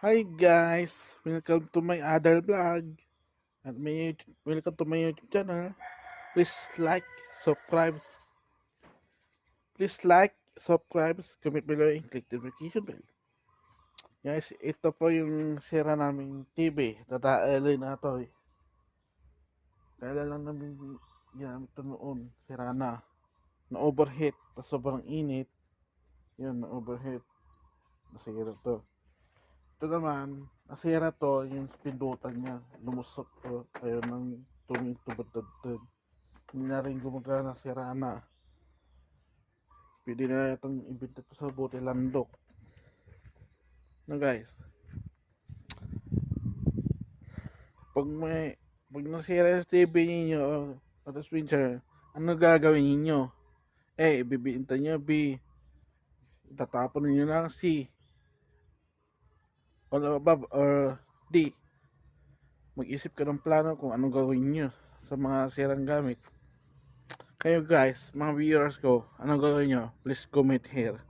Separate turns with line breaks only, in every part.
Hi guys! Welcome to my other vlog. Welcome to my YouTube channel. Please like, subscribe, comment below and click the notification bell. Guys, ito po yung sira naming TV. Tataali na to eh. Kaya lang namin ginamit ito noon. Sira na. Na-overheat. Tapos sobrang init. Yun, na-overheat. Nasira to. Ito naman, nasira to yung pindutan niya. Lumusok to. Ayaw nang tumingin tubad-tubad. Hindi na rin gumagana, sira na. Pwede na itong ibenta to sa bote landok. Na guys, pag nasira yung TV ninyo o switcher, ano gagawin ninyo? Ibibinta nyo. B, tatapon ninyo lang. C, all above. Or D, mag-isip ka ng plano kung anong gawin nyo sa mga sirang gamit. Kayo guys, mga viewers ko, anong gawin nyo? Please comment here.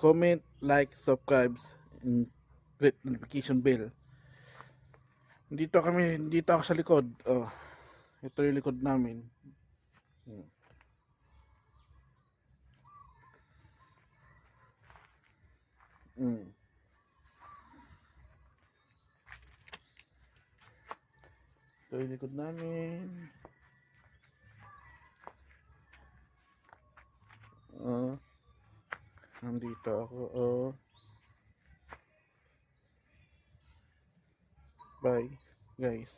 Comment, like, subscribe, and click notification bell. Dito ako sa likod. Oh, ito yung likod namin. Mm. Ito yung likod namin. Oh, nandito ako. Oh, bye, guys.